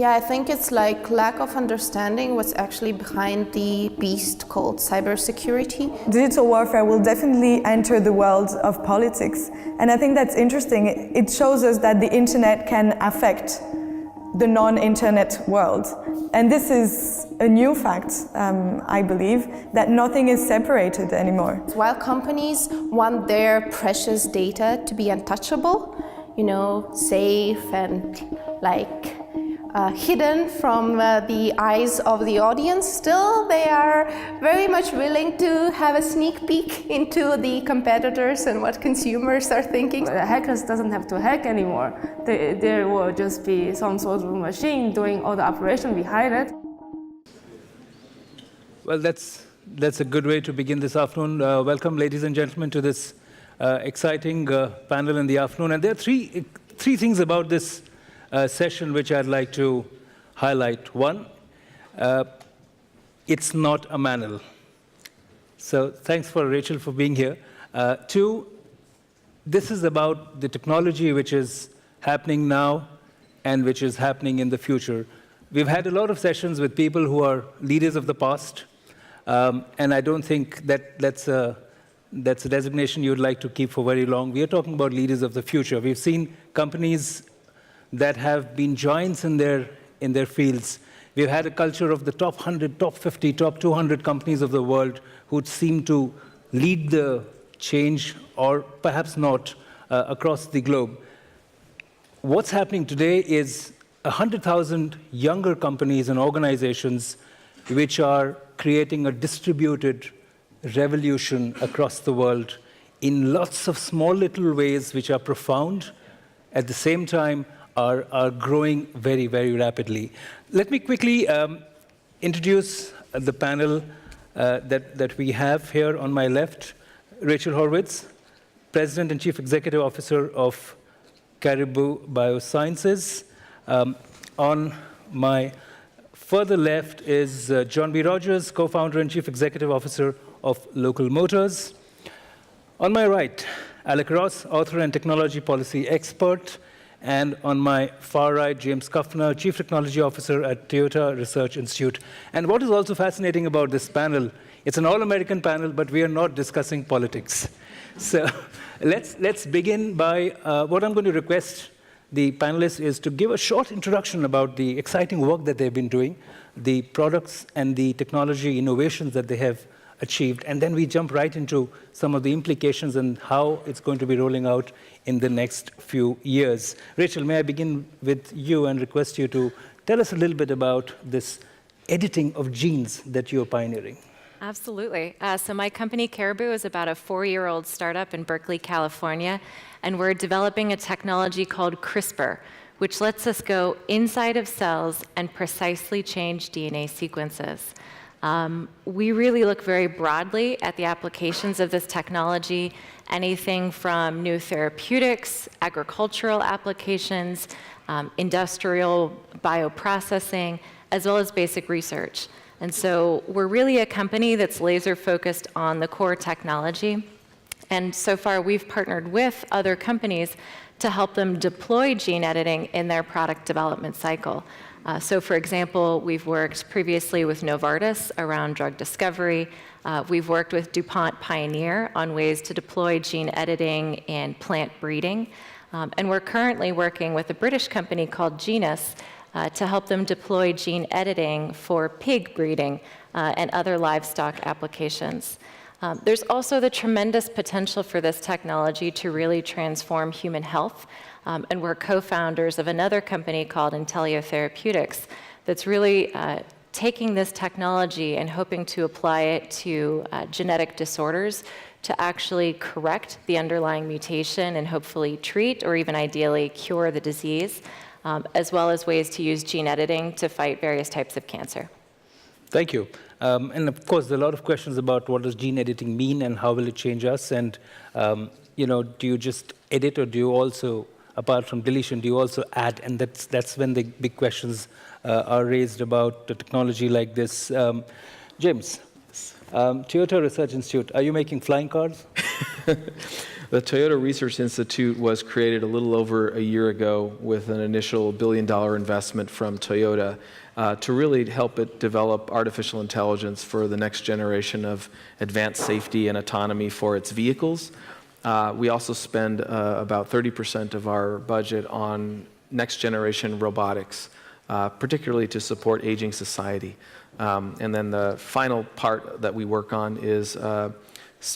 Yeah, I think it's like lack of understanding what's actually behind the beast called cybersecurity. Digital warfare will definitely enter the world of politics. And I think that's interesting. It shows us that the internet can affect the non-internet world. And this is a new fact, I believe, that nothing is separated anymore. While companies want their precious data to be untouchable, safe and hidden from the eyes of the audience, still they are very much willing to have a sneak peek into the competitors and what consumers are thinking. The hackers doesn't have to hack anymore. There will just be some sort of machine doing all the operation behind it. Well, that's a good way to begin this afternoon. Welcome, ladies and gentlemen, to this exciting panel in the afternoon. And there are three things about this session which I'd like to highlight. One, it's not a manual. So thanks for Rachel for being here. Two, this is about the technology which is happening now and which is happening in the future. We've had a lot of sessions with people who are leaders of the past, and I don't think that's a designation you'd like to keep for very long. We are talking about leaders of the future. We've seen companies that have been giants in their fields. We've had a culture of the top 100, top 50, top 200 companies of the world who seem to lead the change, or perhaps not, across the globe. What's happening today is 100,000 younger companies and organizations which are creating a distributed revolution across the world in lots of small little ways which are profound, at the same time are growing very, very rapidly. Let me quickly introduce the panel that we have here on my left. Rachel Haurwitz, President and Chief Executive Officer of Caribou Biosciences. On my further left is John B. Rogers, Co-founder and Chief Executive Officer of Local Motors. On my right, Alec Ross, author and technology policy expert. And on my far right, James Kuffner, Chief Technology Officer at Toyota Research Institute. And what is also fascinating about this panel, it's an all-American panel, but we are not discussing politics. So let's begin by what I'm going to request the panelists is to give a short introduction about the exciting work that they've been doing, the products and the technology innovations that they have achieved, and then we jump right into some of the implications and how it's going to be rolling out in the next few years. Rachel, may I begin with you and request you to tell us a little bit about this editing of genes that you're pioneering? Absolutely. So my company, Caribou, is about a 4-year-old startup in Berkeley, California, and we're developing a technology called CRISPR, which lets us go inside of cells and precisely change DNA sequences. We really look very broadly at the applications of this technology, anything from new therapeutics, agricultural applications, industrial bioprocessing, as well as basic research. And so we're really a company that's laser focused on the core technology. And so far, we've partnered with other companies to help them deploy gene editing in their product development cycle. So for example, we've worked previously with Novartis around drug discovery. We've worked with DuPont Pioneer on ways to deploy gene editing in plant breeding. And we're currently working with a British company called Genus to help them deploy gene editing for pig breeding and other livestock applications. There's also the tremendous potential for this technology to really transform human health. And we're co-founders of another company called Intellia Therapeutics that's really taking this technology and hoping to apply it to genetic disorders to actually correct the underlying mutation and hopefully treat or even ideally cure the disease, as well as ways to use gene editing to fight various types of cancer. Thank you. And of course, there are a lot of questions about what does gene editing mean and how will it change us? And do you just edit, or do you also, apart from deletion, do you also add? And that's when the big questions are raised about the technology like this. James, Toyota Research Institute, are you making flying cars? The Toyota Research Institute was created a little over a year ago with an initial $1 billion investment from Toyota to really help it develop artificial intelligence for the next generation of advanced safety and autonomy for its vehicles. We also spend about 30% of our budget on next generation robotics, particularly to support aging society. And then the final part that we work on is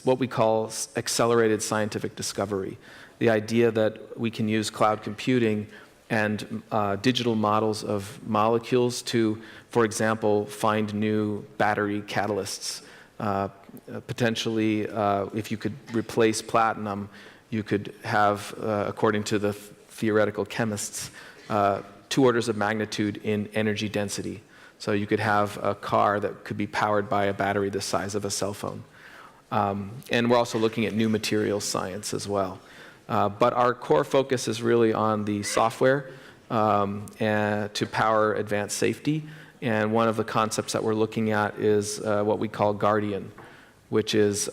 what we call accelerated scientific discovery. The idea that we can use cloud computing and digital models of molecules to, for example, find new battery catalysts. Potentially, if you could replace platinum, you could have, according to the theoretical chemists, 2 orders of magnitude in energy density. So you could have a car that could be powered by a battery the size of a cell phone. And we're also looking at new materials science as well. But our core focus is really on the software and to power advanced safety. And one of the concepts that we're looking at is what we call Guardian, which is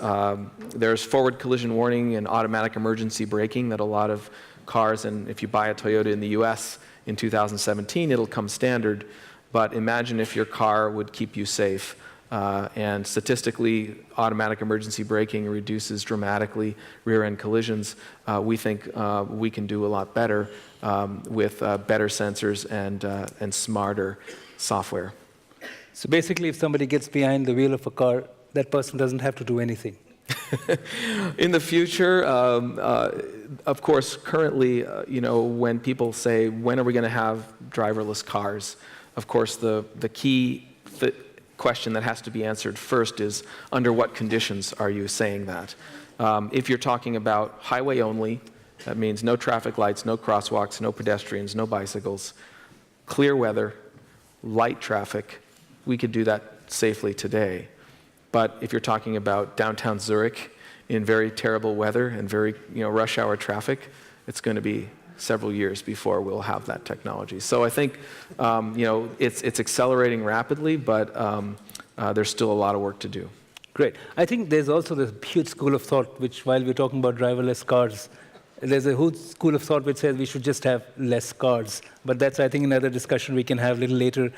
there's forward collision warning and automatic emergency braking that a lot of cars, and if you buy a Toyota in the US in 2017, it'll come standard. But imagine if your car would keep you safe. And statistically, automatic emergency braking reduces dramatically rear-end collisions. We think we can do a lot better with better sensors and smarter software. So basically, if somebody gets behind the wheel of a car, that person doesn't have to do anything. In the future, of course, currently, when people say, when are we going to have driverless cars? Of course, the key question that has to be answered first is, under what conditions are you saying that? If you're talking about highway only, that means no traffic lights, no crosswalks, no pedestrians, no bicycles, clear weather, light traffic, we could do that safely today. But if you're talking about downtown Zurich in very terrible weather and very rush hour traffic, it's going to be several years before we'll have that technology. So I think it's accelerating rapidly, but there's still a lot of work to do. Great. I think there's also this huge school of thought, which while we're talking about driverless cars, there's a whole school of thought which says we should just have less cars. But that's, I think, another discussion we can have a little later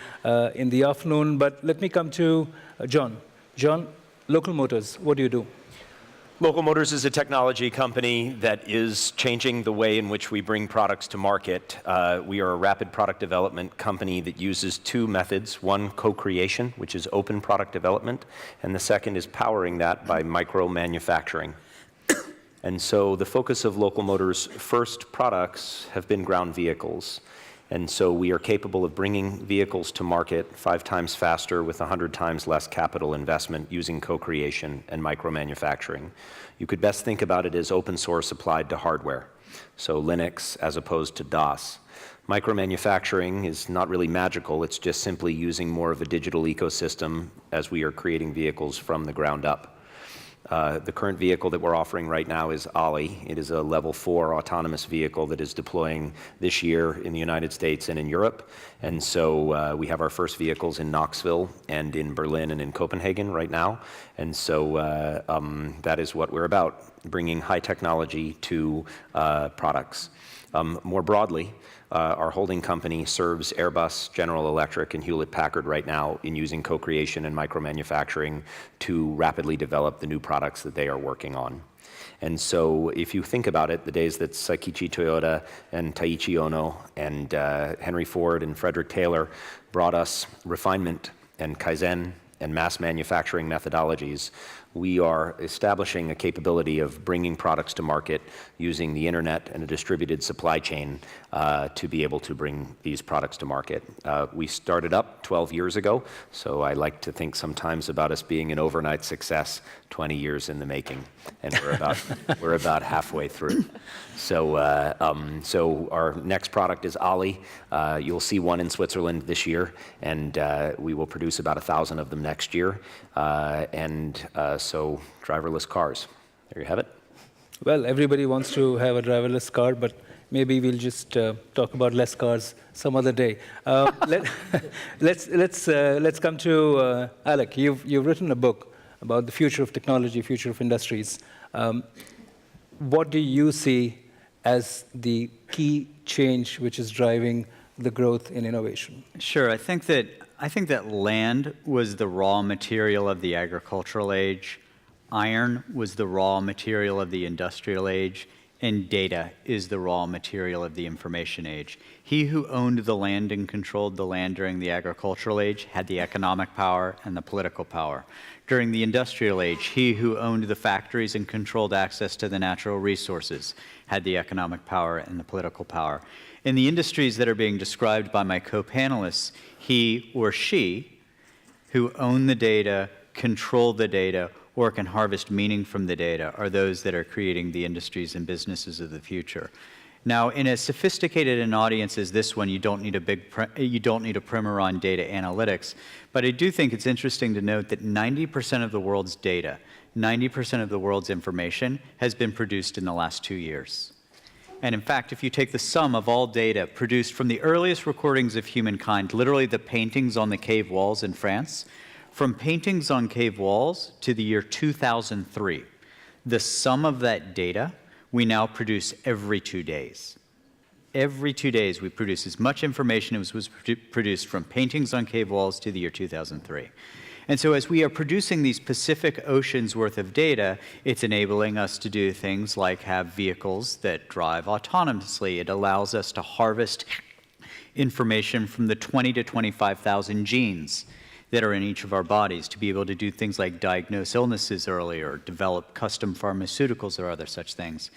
in the afternoon. But let me come to John. John, Local Motors, what do you do? Local Motors is a technology company that is changing the way in which we bring products to market. We are a rapid product development company that uses 2 methods. One, co-creation, which is open product development, and the second is powering that by micro-manufacturing. And so the focus of Local Motors' first products have been ground vehicles. And so we are capable of bringing vehicles to market 5 times faster with 100 times less capital investment using co-creation and micro-manufacturing. You could best think about it as open source applied to hardware, so Linux as opposed to DOS. Micro-manufacturing is not really magical, it's just simply using more of a digital ecosystem as we are creating vehicles from the ground up. The current vehicle that we're offering right now is Ollie. It is a level 4 autonomous vehicle that is deploying this year in the United States and in Europe. And so we have our first vehicles in Knoxville and in Berlin and in Copenhagen right now. And so that is what we're about, bringing high technology to products. More broadly, our holding company serves Airbus, General Electric, and Hewlett-Packard right now in using co-creation and micro-manufacturing to rapidly develop the new products that they are working on. And so if you think about it, the days that Saikichi Toyota and Taiichi Ohno and Henry Ford and Frederick Taylor brought us refinement and Kaizen and mass manufacturing methodologies, we are establishing a capability of bringing products to market using the internet and a distributed supply chain to be able to bring these products to market. We started up 12 years ago, so I like to think sometimes about us being an overnight success, 20 years in the making, and we're about halfway through. So our next product is Ollie. You'll see one in Switzerland this year, and we will produce about 1,000 of them next year. So driverless cars. There you have it. Well, everybody wants to have a driverless car, but maybe we'll just talk about less cars some other day. Let's come to Alec. You've written a book about the future of technology, future of industries. what do you see as the key change which is driving the growth in innovation? Sure. I think that land was the raw material of the agricultural age, iron was the raw material of the industrial age, and data is the raw material of the information age. He who owned the land and controlled the land during the agricultural age had the economic power and the political power. During the industrial age, he who owned the factories and controlled access to the natural resources had the economic power and the political power. In the industries that are being described by my co-panelists, he or she who own the data, control the data, or can harvest meaning from the data are those that are creating the industries and businesses of the future. Now, in as sophisticated an audience as this one, you don't need a primer on data analytics, but I do think it's interesting to note that 90% of the world's data, 90% of the world's information has been produced in the last 2 years. And in fact, if you take the sum of all data produced from the earliest recordings of humankind, literally the paintings on the cave walls in France, from paintings on cave walls to the year 2003, the sum of that data we now produce every 2 days. Every 2 days we produce as much information as was produced from paintings on cave walls to the year 2003. And so as we are producing these Pacific Oceans worth of data, it's enabling us to do things like have vehicles that drive autonomously. It allows us to harvest information from the 20 to 25,000 genes that are in each of our bodies to be able to do things like diagnose illnesses earlier, develop custom pharmaceuticals or other such things.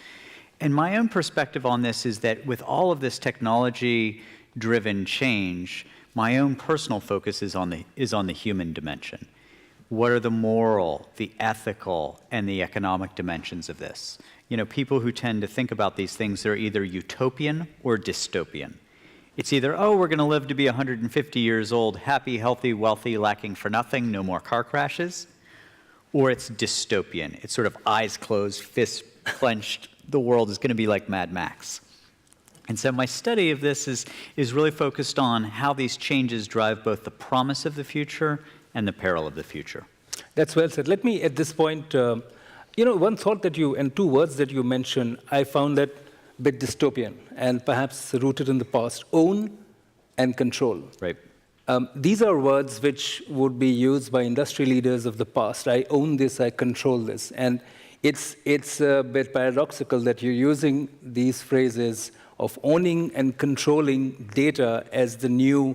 And my own perspective on this is that with all of this technology-driven change, my own personal focus is on the human dimension. What are the moral, the ethical, and the economic dimensions of this? You know, people who tend to think about these things, they're either utopian or dystopian. It's either, oh, we're going to live to be 150 years old, happy, healthy, wealthy, lacking for nothing, no more car crashes, or it's dystopian. It's sort of eyes closed, fists clenched, the world is going to be like Mad Max. And so my study of this is really focused on how these changes drive both the promise of the future and the peril of the future. That's well said. Let me, at this point, one thought that and 2 words that you mentioned, I found that a bit dystopian and perhaps rooted in the past: own and control. Right. These are words which would be used by industry leaders of the past. I own this, I control this. And it's a bit paradoxical that you're using these phrases of owning and controlling data as the new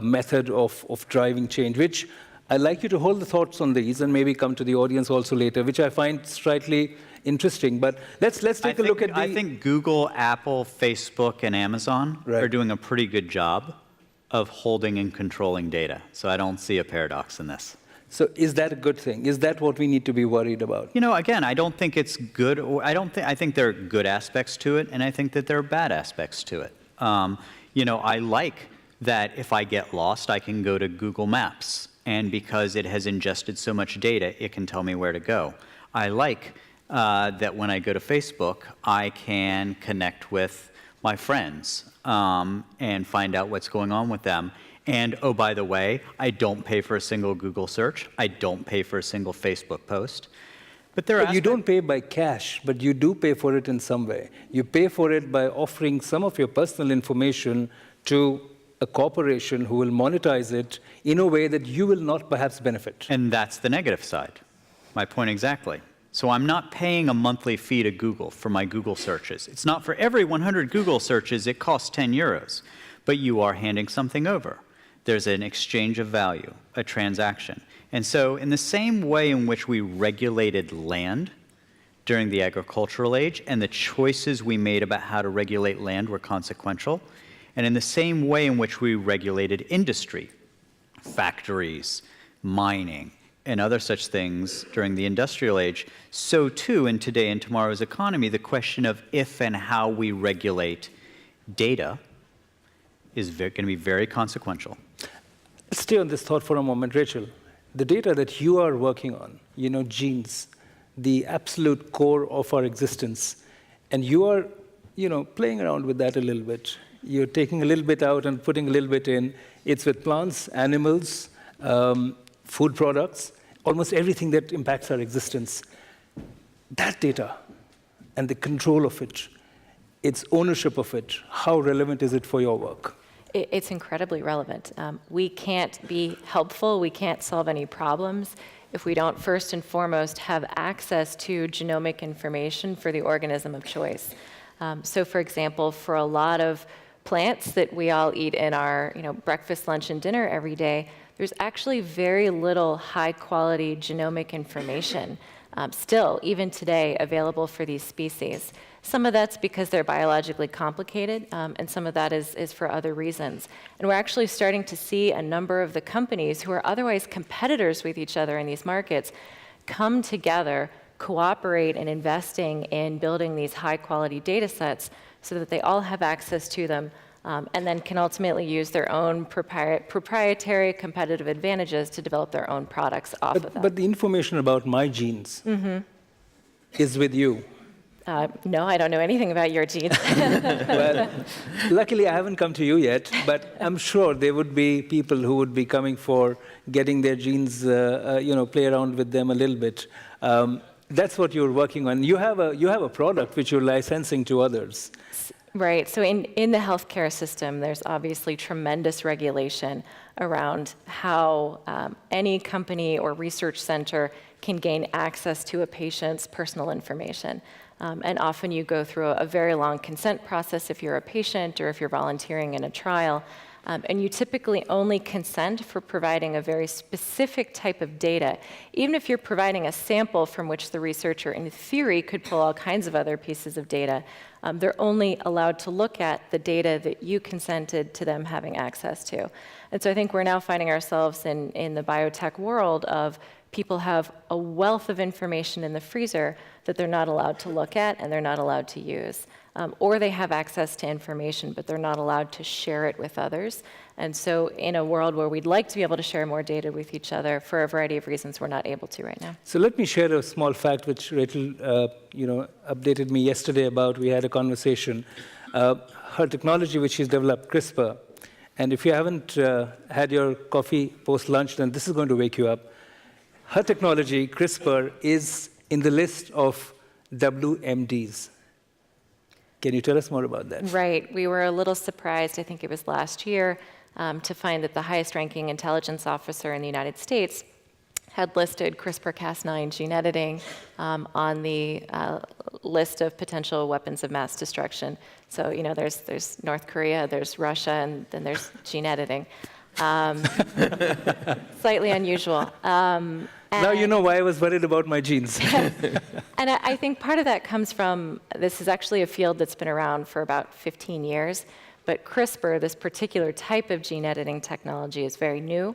method of driving change, which I'd like you to hold the thoughts on these and maybe come to the audience also later, which I find slightly interesting. But let's take a look at I think Google, Apple, Facebook, and Amazon are doing a pretty good job of holding and controlling data. So I don't see a paradox in this. So is that a good thing? Is that what we need to be worried about? You know, again, I don't think it's good. I think there are good aspects to it, and I think that there are bad aspects to it. I like that if I get lost, I can go to Google Maps, and because it has ingested so much data, it can tell me where to go. I like that when I go to Facebook, I can connect with my friends and find out what's going on with them. And, oh, by the way, I don't pay for a single Google search. I don't pay for a single Facebook post. But you don't pay by cash, but you do pay for it in some way. You pay for it by offering some of your personal information to a corporation who will monetize it in a way that you will not perhaps benefit. And that's the negative side. My point exactly. So I'm not paying a monthly fee to Google for my Google searches. It's not for every 100 Google searches, it costs 10 euros. But you are handing something over. There's an exchange of value, a transaction. And so in the same way in which we regulated land during the agricultural age, and the choices we made about how to regulate land were consequential, and in the same way in which we regulated industry, factories, mining, and other such things during the industrial age, so too in today and tomorrow's economy, the question of if and how we regulate data is going to be very consequential. Let's stay on this thought for a moment, Rachel. The data that you are working on, genes, the absolute core of our existence, and you are, playing around with that a little bit. You're taking a little bit out and putting a little bit in. It's with plants, animals, food products, almost everything that impacts our existence. That data, and the control of it, its ownership of it, how relevant is it for your work? It's incredibly relevant. We can't be helpful, we can't solve any problems if we don't first and foremost have access to genomic information for the organism of choice. So for example, for a lot of plants that we all eat in our breakfast, lunch, and dinner every day, there's actually very little high-quality genomic information still, even today, available for these species. Some of that's because they're biologically complicated, and some of that is for other reasons. And we're actually starting to see a number of the companies who are otherwise competitors with each other in these markets come together, cooperate in investing in building these high-quality data sets so that they all have access to them, and then can ultimately use their own proprietary competitive advantages to develop their own products off of that. But the information about my genes is with you. No, I don't know anything about your genes. Well, luckily I haven't come to you yet, but I'm sure there would be people who would be coming for getting their genes, play around with them a little bit. That's what you're working on. You have a product which you're licensing to others. Right. So in the healthcare system, there's obviously tremendous regulation around how any company or research center can gain access to a patient's personal information. And often you go through a very long consent process if you're a patient or if you're volunteering in a trial. And you typically only consent for providing a very specific type of data. Even if you're providing a sample from which the researcher, in theory, could pull all kinds of other pieces of data, they're only allowed to look at the data that you consented to them having access to. And so I think we're now finding ourselves in the biotech world of people have a wealth of information in the freezer that they're not allowed to look at and they're not allowed to use. Or they have access to information, but they're not allowed to share it with others. And so in a world where we'd like to be able to share more data with each other, for a variety of reasons, we're not able to right now. So let me share a small fact which Rachel updated me yesterday about. We had a conversation. Her technology which she's developed, CRISPR, and if you haven't had your coffee post-lunch, then this is going to wake you up. Her technology, CRISPR, is in the list of WMDs. Can you tell us more about that? Right. We were a little surprised, I think it was last year, to find that the highest-ranking intelligence officer in the United States had listed CRISPR-Cas9 gene editing on the list of potential weapons of mass destruction. So, there's North Korea, there's Russia, and then there's gene editing. Slightly unusual. Now you know why I was worried about my genes. And I think part of that comes from, this is actually a field that's been around for about 15 years, but CRISPR, this particular type of gene editing technology, is very new.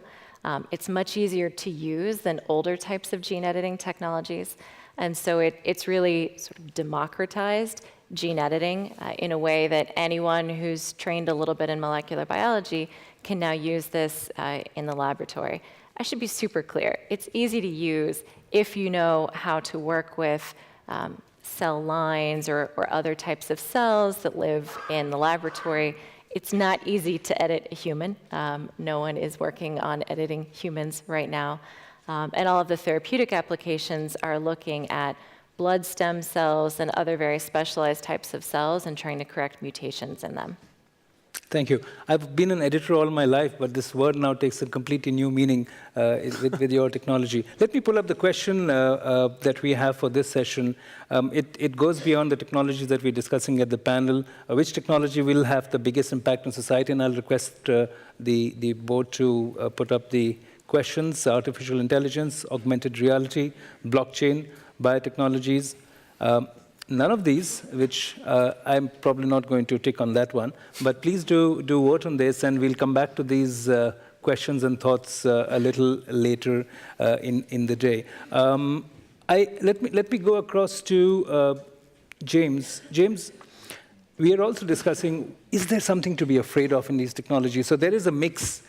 It's much easier to use than older types of gene editing technologies. And so it's really sort of democratized gene editing in a way that anyone who's trained a little bit in molecular biology can now use this in the laboratory. I should be super clear. It's easy to use if you know how to work with cell lines or other types of cells that live in the laboratory. It's not easy to edit a human. No one is working on editing humans right now. And all of the therapeutic applications are looking at blood stem cells and other very specialized types of cells and trying to correct mutations in them. Thank you. I've been an editor all my life, but this word now takes a completely new meaning with your technology. Let me pull up the question that we have for this session. It goes beyond the technologies that we're discussing at the panel. Which technology will have the biggest impact on society? And I'll request the board to put up the questions: artificial intelligence, augmented reality, blockchain, biotechnologies. None of these, which I'm probably not going to tick on that one, but please do vote on this, and we'll come back to these questions and thoughts a little later in the day. Let me go across to James. James, we are also discussing, is there something to be afraid of in these technologies? So there is a mix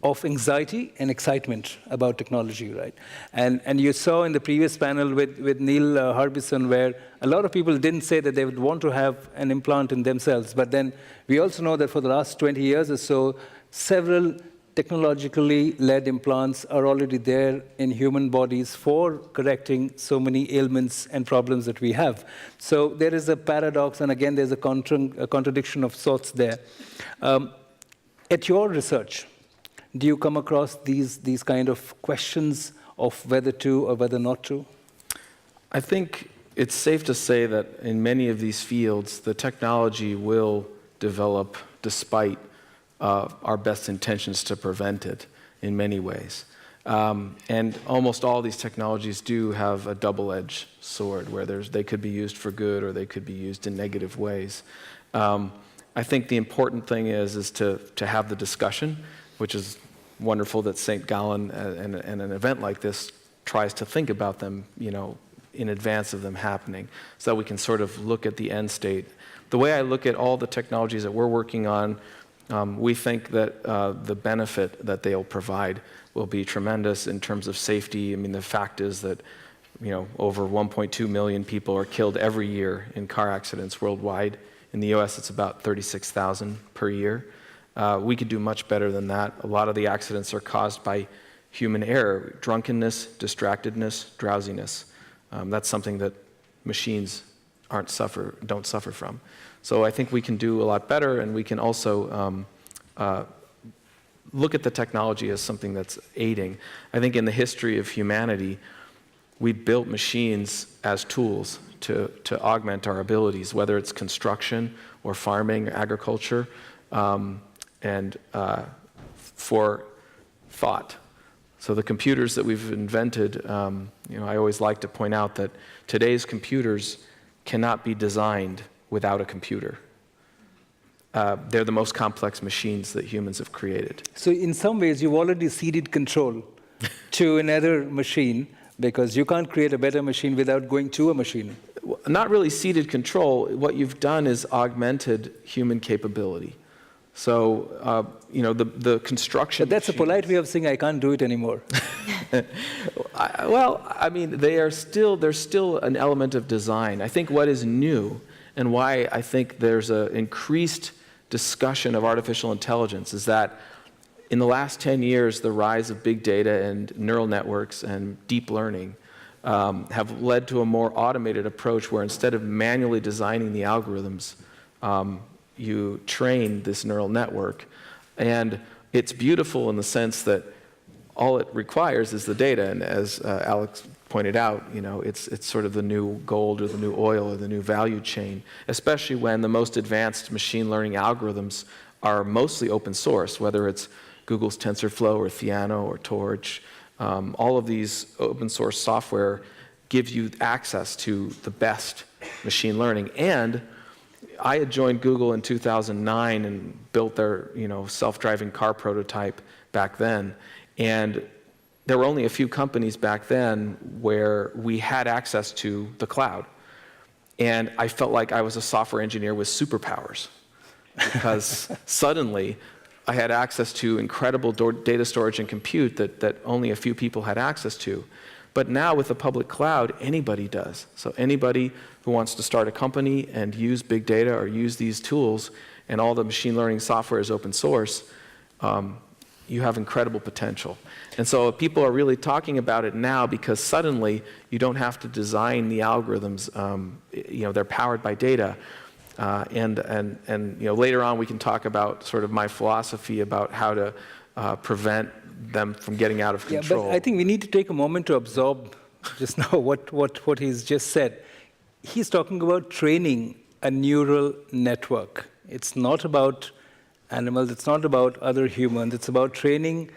of anxiety and excitement about technology, right? And you saw in the previous panel with Neil Harbison where a lot of people didn't say that they would want to have an implant in themselves. But then we also know that for the last 20 years or so, several technologically led implants are already there in human bodies for correcting so many ailments and problems that we have. So there is a paradox, and again, there's a contradiction of sorts there. At your research, do you come across these kind of questions of whether to or whether not to? I think it's safe to say that in many of these fields, the technology will develop despite our best intentions to prevent it in many ways. And almost all these technologies do have a double-edged sword, where they could be used for good or they could be used in negative ways. I think the important thing is to have the discussion, which is wonderful that St. Gallen and an event like this tries to think about them, in advance of them happening, so that we can sort of look at the end state. The way I look at all the technologies that we're working on, we think that the benefit that they'll provide will be tremendous in terms of safety. I mean, the fact is that over 1.2 million people are killed every year in car accidents worldwide. In the US, it's about 36,000 per year. We could do much better than that. A lot of the accidents are caused by human error, drunkenness, distractedness, drowsiness. That's something that machines don't suffer from. So I think we can do a lot better, and we can also look at the technology as something that's aiding. I think in the history of humanity, we built machines as tools to augment our abilities, whether it's construction or farming or agriculture, and for thought. So the computers that we've invented, I always like to point out that today's computers cannot be designed without a computer. They're the most complex machines that humans have created. So in some ways, you've already ceded control to another machine, because you can't create a better machine without going to a machine. Not really ceded control. What you've done is augmented human capability. So, the construction. But that's a polite way of saying I can't do it anymore. There's still an element of design. I think what is new, and why I think there's an increased discussion of artificial intelligence, is that in the last 10 years, the rise of big data and neural networks and deep learning have led to a more automated approach, where instead of manually designing the algorithms, you train this neural network. And it's beautiful in the sense that all it requires is the data. And as Alex pointed out, it's sort of the new gold or the new oil or the new value chain, especially when the most advanced machine learning algorithms are mostly open source, whether it's Google's TensorFlow or Theano or Torch. All of these open source software gives you access to the best machine learning. And I had joined Google in 2009 and built their self-driving car prototype back then. And there were only a few companies back then where we had access to the cloud. And I felt like I was a software engineer with superpowers, because suddenly I had access to incredible data storage and compute that only a few people had access to. But now with the public cloud, anybody does. So anybody who wants to start a company and use big data or use these tools, and all the machine learning software is open source, you have incredible potential. And so people are really talking about it now, because suddenly you don't have to design the algorithms. They're powered by data. And later on we can talk about sort of my philosophy about how to prevent them from getting out of control. Yeah, but I think we need to take a moment to absorb just now what he's just said. He's talking about training a neural network. It's not about animals, it's not about other humans, it's about training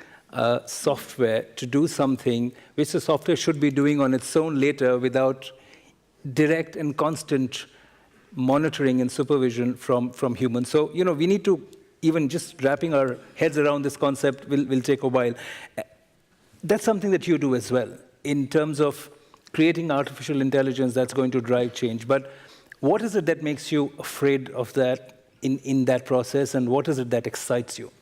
software to do something which the software should be doing on its own later, without direct and constant monitoring and supervision from humans. So, we need to, even just wrapping our heads around this concept will take a while. That's something that you do as well, in terms of creating artificial intelligence that's going to drive change. But what is it that makes you afraid of that in that process, and what is it that excites you?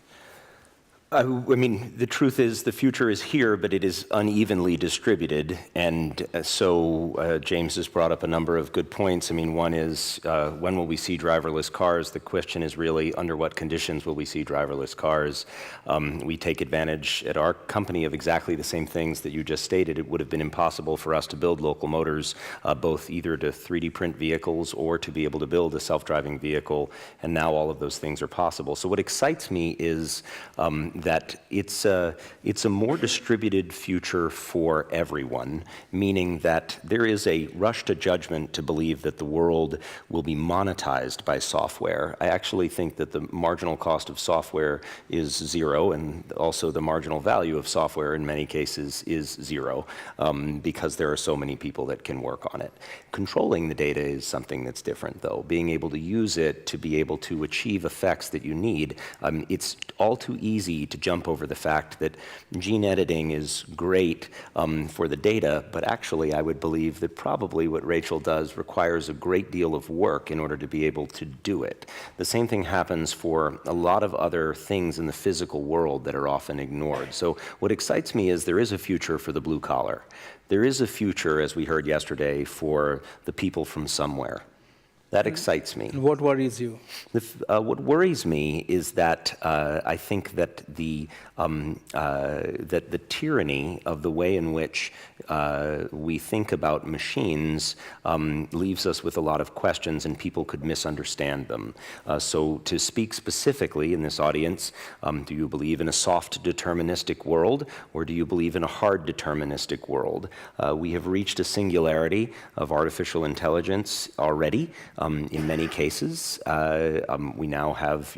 I mean, the truth is the future is here, but it is unevenly distributed. And so James has brought up a number of good points. I mean, one is when will we see driverless cars? The question is really under what conditions will we see driverless cars? We take advantage at our company of exactly the same things that you just stated. It would have been impossible for us to build local motors, both either to 3D print vehicles or to be able to build a self-driving vehicle. And now all of those things are possible. So what excites me is that it's a more distributed future for everyone, meaning that there is a rush to judgment to believe that the world will be monetized by software. I actually think that the marginal cost of software is zero, and also the marginal value of software in many cases is zero, because there are so many people that can work on it. Controlling the data is something that's different, though. Being able to use it to be able to achieve effects that you need, it's all too easy to jump over the fact that gene editing is great for the data, but actually I would believe that probably what Rachel does requires a great deal of work in order to be able to do it. The same thing happens for a lot of other things in the physical world that are often ignored. So what excites me is there is a future for the blue collar. There is a future, as we heard yesterday, for the people from somewhere. That excites me. And what worries you? What worries me is that I think that the tyranny of the way in which we think about machines leaves us with a lot of questions, and people could misunderstand them. So to speak specifically in this audience, do you believe in a soft deterministic world, or do you believe in a hard deterministic world? We have reached a singularity of artificial intelligence already. In many cases, we now have,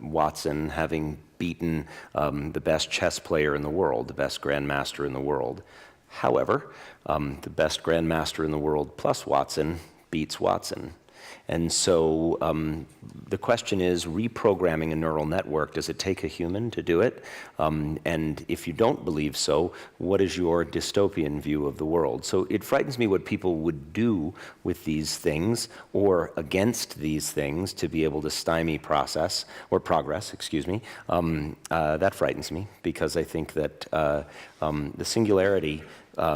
Watson having beaten the best chess player in the world, the best grandmaster in the world. However, the best grandmaster in the world plus Watson beats Watson. And so the question is, reprogramming a neural network, does it take a human to do it? And if you don't believe so, what is your dystopian view of the world? So it frightens me what people would do with these things or against these things to be able to stymie progress. That frightens me, because I think that the singularity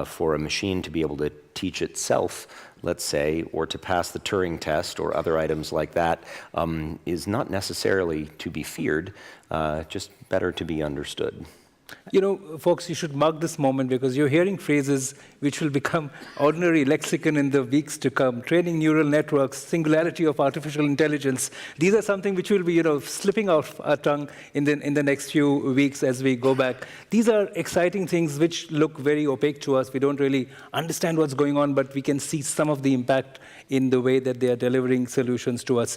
for a machine to be able to teach itself, let's say, or to pass the Turing test or other items like that, is not necessarily to be feared, just better to be understood. Folks, you should mark this moment, because you're hearing phrases which will become ordinary lexicon in the weeks to come. Training neural networks, singularity of artificial intelligence. These are something which will be, slipping off our tongue in the next few weeks as we go back. These are exciting things which look very opaque to us. We don't really understand what's going on, but we can see some of the impact in the way that they are delivering solutions to us.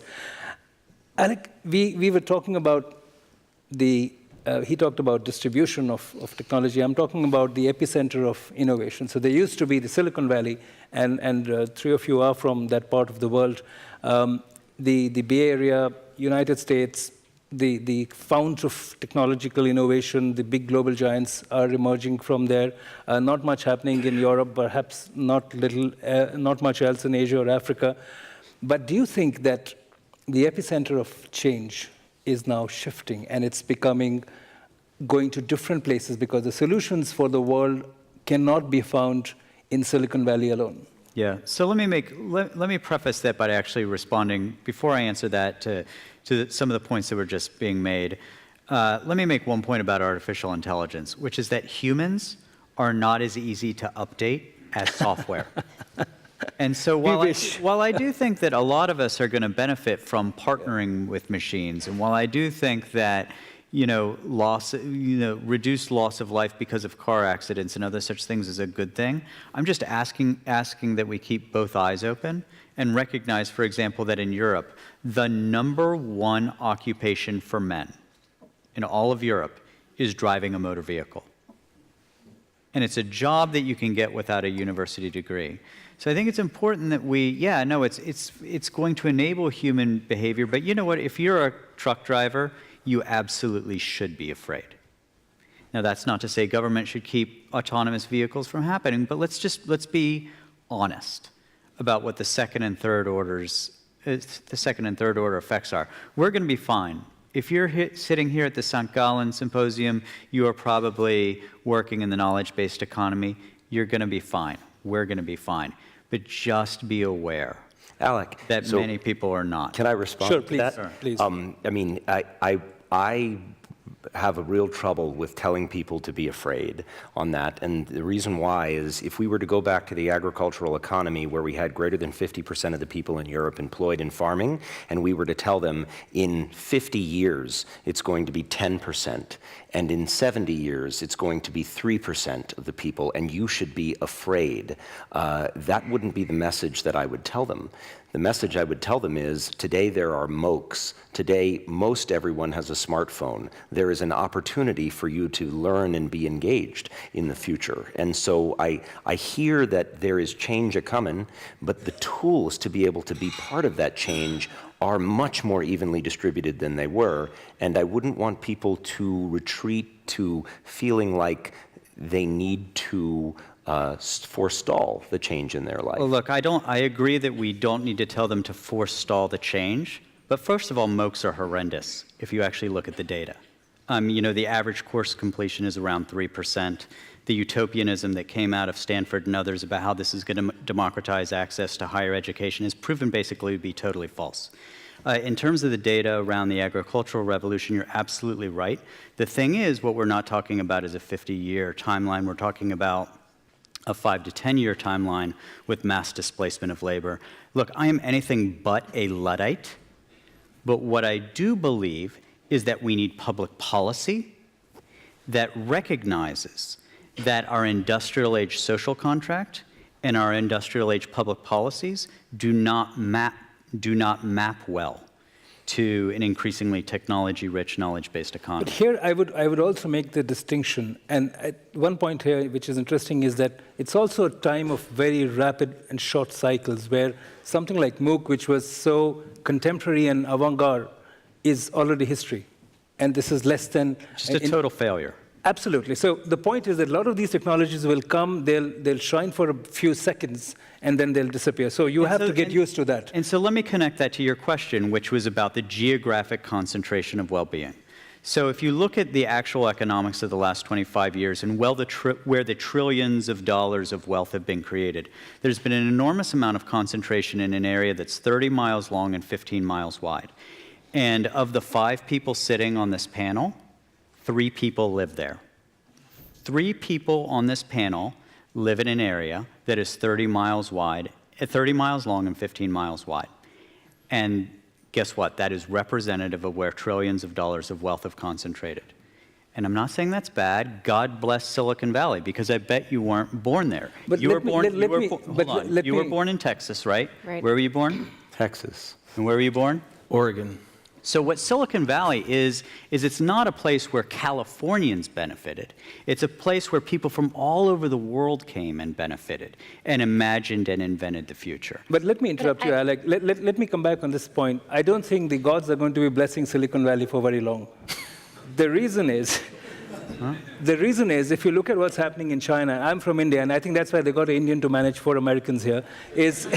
Alec, we were talking about he talked about distribution of technology. I'm talking about the epicenter of innovation. So there used to be the Silicon Valley, and three of you are from that part of the world. The Bay Area, United States, the fount of technological innovation, the big global giants are emerging from there. Not much happening in Europe, perhaps not much else in Asia or Africa. But do you think that the epicenter of change is now shifting, and it's going to different places, because the solutions for the world cannot be found in Silicon Valley alone? Yeah. So let me preface that by actually responding, before I answer that, to some of the points that were just being made. Let me make one point about artificial intelligence, which is that humans are not as easy to update as software. And so while I do think that a lot of us are going to benefit from partnering with machines, and while I do think that reduced loss of life because of car accidents and other such things is a good thing, I'm just asking that we keep both eyes open and recognize, for example, that in Europe, the #1 occupation for men in all of Europe is driving a motor vehicle. And it's a job that you can get without a university degree. So I think it's important that it's going to enable human behavior, but you know what, if you're a truck driver, you absolutely should be afraid. Now that's not to say government should keep autonomous vehicles from happening, but let's be honest about what the second and third order effects are. We're going to be fine If you're sitting here at the St. Gallen Symposium, you are probably working in the knowledge-based economy. You're going to be fine. We're going to be fine. But just be aware, Alec, that many people are not. Can I respond Sure, to please. that? Sure. Please. I mean, I have a real trouble with telling people to be afraid on that. And the reason why is if we were to go back to the agricultural economy where we had greater than 50% of the people in Europe employed in farming, and we were to tell them in 50 years it's going to be 10%, and in 70 years it's going to be 3% of the people, and you should be afraid, that wouldn't be the message that I would tell them. The message I would tell them is, today there are MOOCs. Today, most everyone has a smartphone. There is an opportunity for you to learn and be engaged in the future. And so I hear that there is change a-coming, but the tools to be able to be part of that change are much more evenly distributed than they were. And I wouldn't want people to retreat to feeling like they need to forestall the change in their life. Well, look, I agree that we don't need to tell them to forestall the change. But first of all, MOOCs are horrendous if you actually look at the data. You know, the average course completion is around 3%. The utopianism that came out of Stanford and others about how this is going to democratize access to higher education is proven basically to be totally false. In terms of the data around the agricultural revolution, you're absolutely right. The thing is, what we're not talking about is a 50-year timeline. We're talking about a 5 to 10-year timeline with mass displacement of labor. Look, I am anything but a Luddite, but what I do believe is that we need public policy that recognizes that our industrial age social contract and our industrial age public policies do not map well to an increasingly technology-rich, knowledge-based economy. But here I would also make the distinction, and one point here which is interesting is that it's also a time of very rapid and short cycles where something like MOOC, which was so contemporary and avant-garde, is already history. And this is less than... Just a total failure. Absolutely. So the point is that a lot of these technologies will come, they'll shine for a few seconds, and then they'll disappear. So you have to get used to that. And so let me connect that to your question, which was about the geographic concentration of well-being. So if you look at the actual economics of the last 25 years and where the trillions of dollars of wealth have been created, there's been an enormous amount of concentration in an area that's 30 miles long and 15 miles wide. And of the 5 people sitting on this panel, 3 people live there. 3 people on this panel live in an area that is 30 miles wide, 30 miles long and 15 miles wide. And guess what? That is representative of where trillions of dollars of wealth have concentrated. And I'm not saying that's bad. God bless Silicon Valley, because I bet you weren't born there. But you were born in Texas, right? Right. Where were you born? Texas. And where were you born? Oregon. So what Silicon Valley is it's not a place where Californians benefited. It's a place where people from all over the world came and benefited and imagined and invented the future. But let me interrupt you, Alec. Let me come back on this point. I don't think the gods are going to be blessing Silicon Valley for very long. The reason is, if you look at what's happening in China, I'm from India, and I think that's why they got an Indian to manage 4 Americans here, is...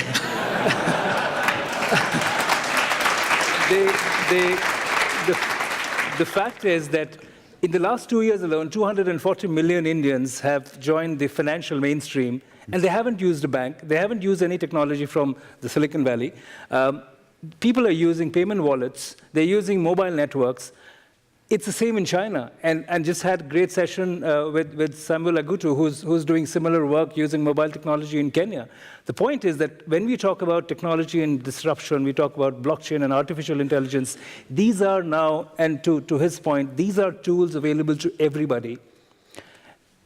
The fact is that in the last 2 years alone, 240 million Indians have joined the financial mainstream, and they haven't used a bank. They haven't used any technology from the Silicon Valley. People are using payment wallets. They're using mobile networks. It's the same in China, and just had a great session with Samuel Agutu, who's doing similar work using mobile technology in Kenya. The point is that when we talk about technology and disruption, we talk about blockchain and artificial intelligence, these are now, and to his point, these are tools available to everybody.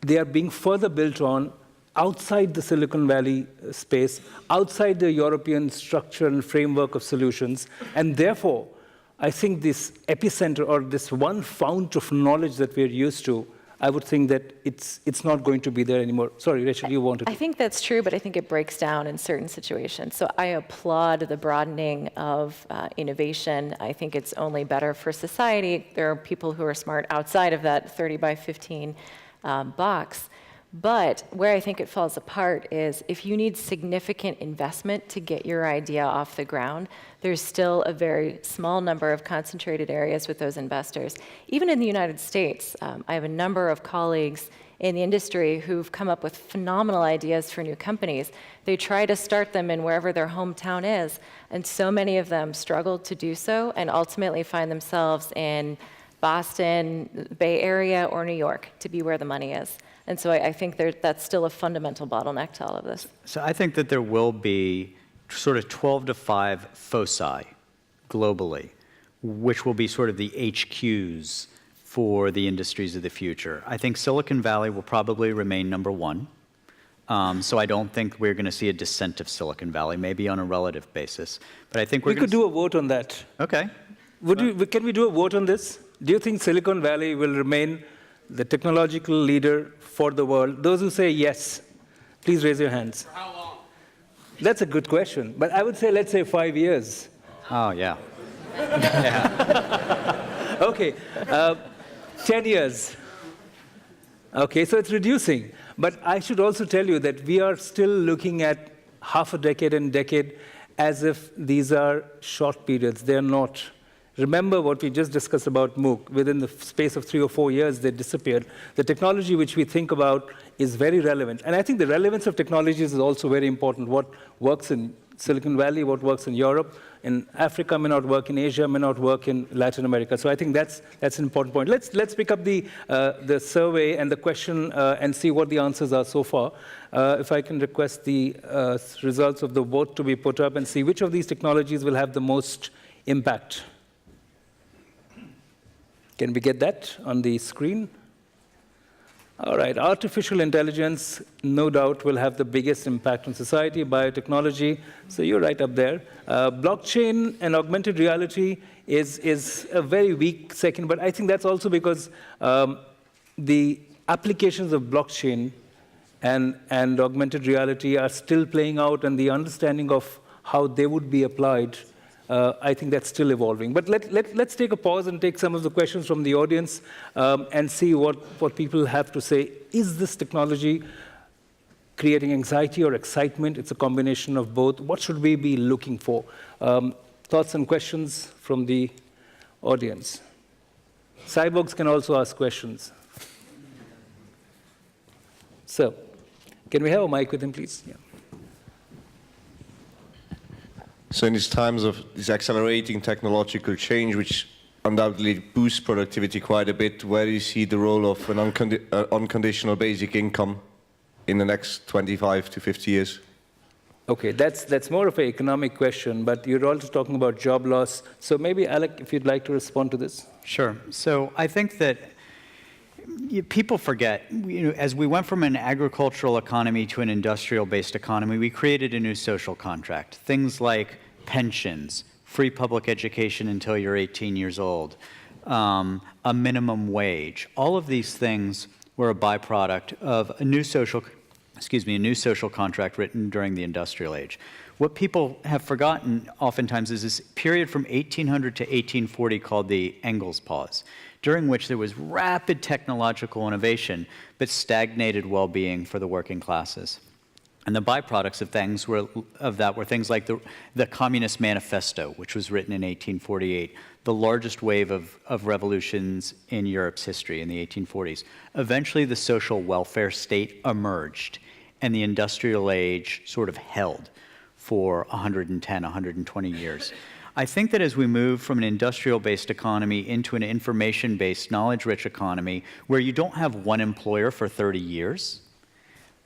They are being further built on outside the Silicon Valley space, outside the European structure and framework of solutions, and therefore, I think this epicenter or this one fount of knowledge that we're used to, I would think that it's not going to be there anymore. Sorry, Rachel, you wanted to. I think that's true, but I think it breaks down in certain situations. So I applaud the broadening of innovation. I think it's only better for society. There are people who are smart outside of that 30 by 15 box. But where I think it falls apart is if you need significant investment to get your idea off the ground, there's still a very small number of concentrated areas with those investors. Even in the United States, I have a number of colleagues in the industry who've come up with phenomenal ideas for new companies. They try to start them in wherever their hometown is, and so many of them struggle to do so and ultimately find themselves in Boston, Bay Area, or New York to be where the money is. And so I think that's still a fundamental bottleneck to all of this. So I think that there will be sort of 12 to 5 foci globally, which will be sort of the HQs for the industries of the future. I think Silicon Valley will probably remain number one. So I don't think we're going to see a descent of Silicon Valley, maybe on a relative basis. But I think we could do a vote on that. Okay. Can we do a vote on this? Do you think Silicon Valley will remain the technological leader for the world? Those who say yes, please raise your hands. For how long? That's a good question. But I would say, let's say 5 years. Oh, yeah. Yeah. Okay. 10 years. Okay, so it's reducing. But I should also tell you that we are still looking at half a decade and decade as if these are short periods. They're not. Remember what we just discussed about MOOC. Within the space of 3 or 4 years, they disappeared. The technology which we think about is very relevant. And I think the relevance of technologies is also very important. What works in Silicon Valley, what works in Europe, in Africa may not work, in Asia may not work, in Latin America. So I think that's an important point. Let's pick up the survey and the question and see what the answers are so far. If I can request the results of the vote to be put up and see which of these technologies will have the most impact. Can we get that on the screen? All right, artificial intelligence, no doubt, will have the biggest impact on society, biotechnology, so you're right up there. Blockchain and augmented reality is a very weak second, but I think that's also because the applications of blockchain and augmented reality are still playing out, and the understanding of how they would be applied, I think that's still evolving. But let's take a pause and take some of the questions from the audience and see what people have to say. Is this technology creating anxiety or excitement? It's a combination of both. What should we be looking for? Thoughts and questions from the audience. Cyborgs can also ask questions. So, can we have a mic with him, please? Yeah. So in these times of this accelerating technological change, which undoubtedly boosts productivity quite a bit, where do you see the role of an unconditional basic income in the next 25 to 50 years? Okay, that's more of an economic question, but you're also talking about job loss. So maybe, Alec, if you'd like to respond to this. Sure. So I think that people forget, as we went from an agricultural economy to an industrial-based economy, we created a new social contract. Things like pensions, free public education until you're 18 years old, a minimum wage. All of these things were a byproduct of a new social contract written during the industrial age. What people have forgotten oftentimes is this period from 1800 to 1840 called the Engels pause, during which there was rapid technological innovation, but stagnated well-being for the working classes. And the byproducts of that were things like the Communist Manifesto, which was written in 1848, the largest wave of revolutions in Europe's history in the 1840s. Eventually, the social welfare state emerged, and the industrial age sort of held for 110, 120 years. I think that as we move from an industrial-based economy into an information-based, knowledge-rich economy, where you don't have one employer for 30 years,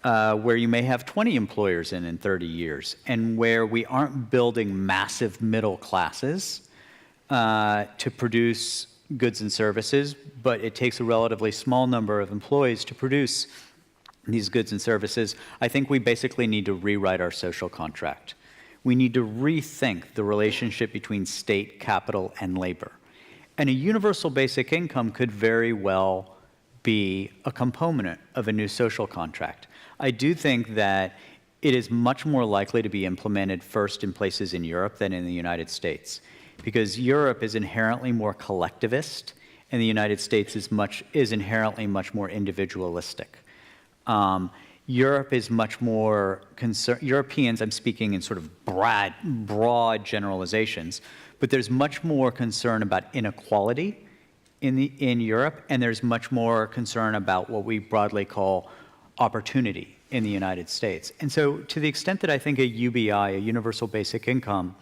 where you may have 20 employers in 30 years, and where we aren't building massive middle classes to produce goods and services, but it takes a relatively small number of employees to produce these goods and services, I think we basically need to rewrite our social contract. We need to rethink the relationship between state, capital, and labor. And a universal basic income could very well be a component of a new social contract. I do think that it is much more likely to be implemented first in places in Europe than in the United States, because Europe is inherently more collectivist, and the United States is inherently much more individualistic. Europe is much more concerned, Europeans, I'm speaking in sort of broad generalizations, but there's much more concern about inequality in Europe, and there's much more concern about what we broadly call opportunity in the United States. And so to the extent that I think a UBI, a universal basic income,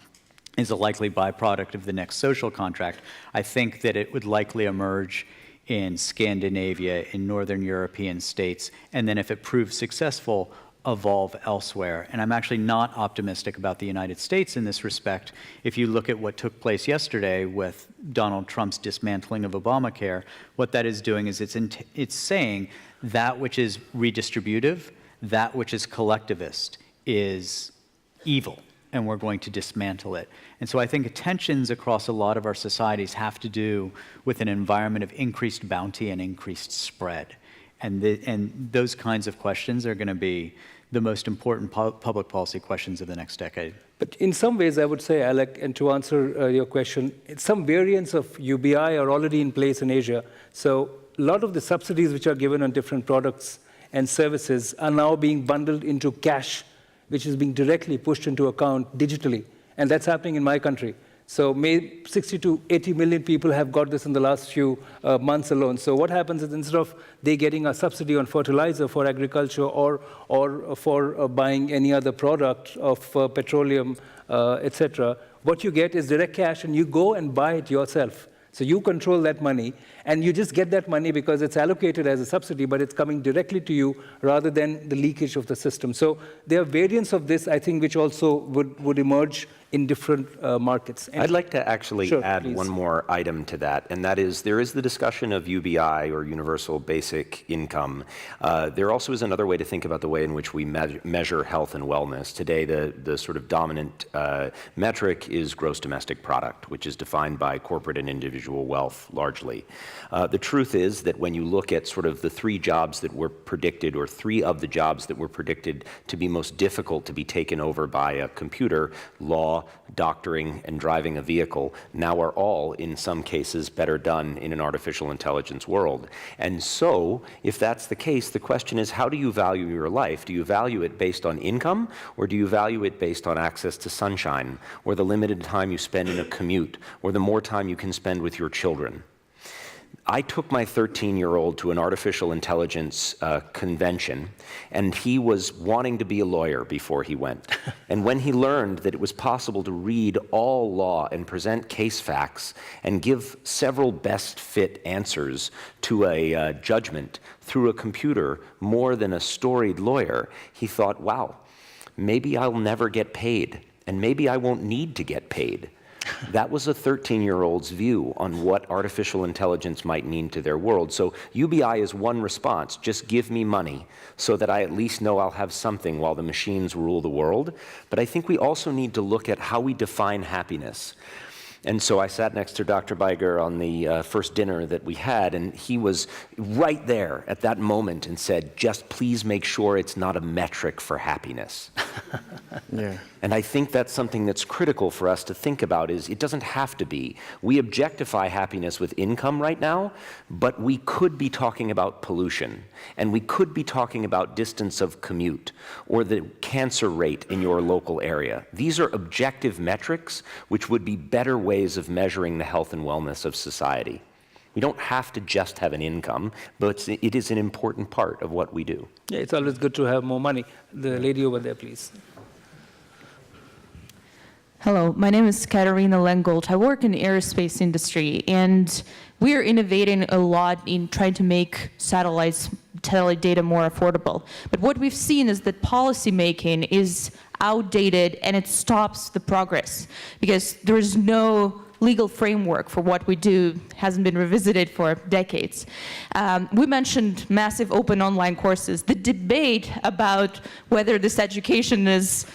is a likely byproduct of the next social contract, I think that it would likely emerge in Scandinavia, in Northern European states, and then if it proves successful, evolve elsewhere. And I'm actually not optimistic about the United States in this respect. If you look at what took place yesterday with Donald Trump's dismantling of Obamacare, what that is doing is it's saying that which is redistributive, that which is collectivist is evil, and we're going to dismantle it. And so I think tensions across a lot of our societies have to do with an environment of increased bounty and increased spread. And those kinds of questions are going to be the most important public policy questions of the next decade. But in some ways, I would say, Alec, and to answer your question, some variants of UBI are already in place in Asia. So a lot of the subsidies which are given on different products and services are now being bundled into cash, which is being directly pushed into account digitally. And that's happening in my country. So 60 to 80 million people have got this in the last few months alone. So what happens is instead of they getting a subsidy on fertilizer for agriculture or for buying any other product of petroleum, etc., what you get is direct cash, and you go and buy it yourself. So you control that money, and you just get that money because it's allocated as a subsidy, but it's coming directly to you rather than the leakage of the system. So there are variants of this, I think, which also would emerge in different markets. And I'd like to actually add one more item to that, and that is there is the discussion of UBI, or universal basic income. There also is another way to think about the way in which we measure health and wellness. Today, the sort of dominant metric is gross domestic product, which is defined by corporate and individual wealth largely. The truth is that when you look at sort of the three jobs that were predicted, or three of the jobs that were predicted to be most difficult to be taken over by a computer, law, doctoring, and driving a vehicle, now are all, in some cases, better done in an artificial intelligence world. And so, if that's the case, the question is, how do you value your life? Do you value it based on income, or do you value it based on access to sunshine, or the limited time you spend in a commute, or the more time you can spend with your children? I took my 13-year-old to an artificial intelligence convention, and he was wanting to be a lawyer before he went. And when he learned that it was possible to read all law and present case facts and give several best fit answers to a judgment through a computer more than a storied lawyer, he thought, wow, maybe I'll never get paid, and maybe I won't need to get paid. That was a 13-year-old's view on what artificial intelligence might mean to their world. So UBI is one response. Just give me money so that I at least know I'll have something while the machines rule the world. But I think we also need to look at how we define happiness. And so I sat next to Dr. Beiger on the first dinner that we had, and he was right there at that moment and said, just please make sure it's not a metric for happiness. Yeah. And I think that's something that's critical for us to think about, is it doesn't have to be. We objectify happiness with income right now, but we could be talking about pollution, and we could be talking about distance of commute, or the cancer rate in your local area. These are objective metrics which would be better ways of measuring the health and wellness of society. We don't have to just have an income, but it is an important part of what we do. Yeah, it's always good to have more money. The lady over there, please. Hello, my name is Katarina Lengold. I work in the aerospace industry, and we are innovating a lot in trying to make satellite data more affordable. But what we've seen is that policy making is outdated, and it stops the progress because there is no legal framework for what we do, hasn't been revisited for decades. We mentioned massive open online courses. The debate about whether this education is,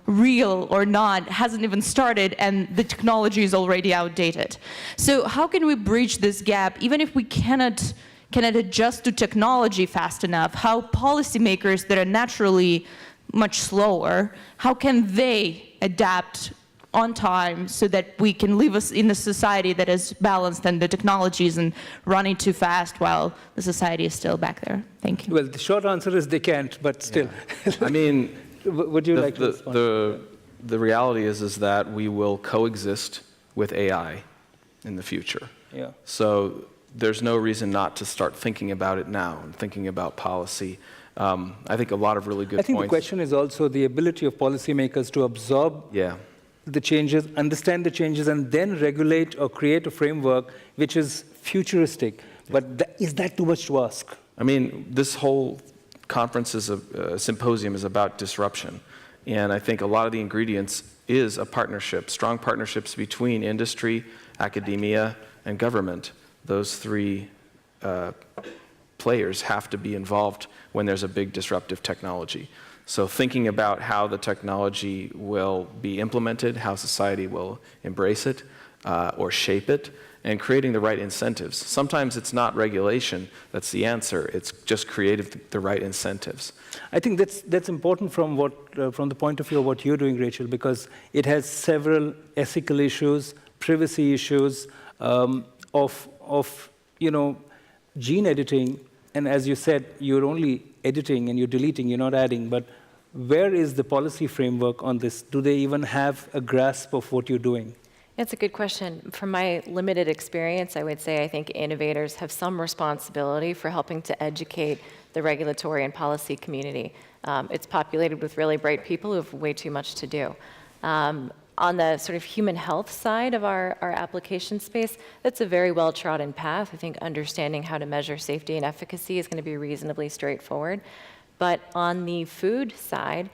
real or not hasn't even started, and the technology is already outdated. So how can we bridge this gap, even if we cannot adjust to technology fast enough? How policymakers that are naturally much slower, how can they adapt on time so that we can live us in a society that is balanced and the technology isn't running too fast while the society is still back there? Thank you. Well, the short answer is they can't, but still. I mean, would you like to respond? The reality is that we will coexist with AI in the future. Yeah. So there's no reason not to start thinking about it now and thinking about policy. I think a lot of really good points. I think the question is also the ability of policymakers to absorb the changes, understand the changes, and then regulate or create a framework which is futuristic. But is that too much to ask? I mean, this whole conference is symposium is about disruption. And I think a lot of the ingredients is a partnership, strong partnerships between industry, academia, and government. Those three players have to be involved when there's a big disruptive technology. So thinking about how the technology will be implemented, how society will embrace it or shape it, and creating the right incentives. Sometimes it's not regulation that's the answer. It's just creating the right incentives. I think that's important from the point of view of what you're doing, Rachel, because it has several ethical issues, privacy issues of gene editing. And as you said, you're only editing and you're deleting, you're not adding. But where is the policy framework on this? Do they even have a grasp of what you're doing? It's a good question. From my limited experience, I would say I think innovators have some responsibility for helping to educate the regulatory and policy community. It's populated with really bright people who have way too much to do. On the sort of human health side of our application space, that's a very well-trodden path. I think understanding how to measure safety and efficacy is going to be reasonably straightforward. But on the food side,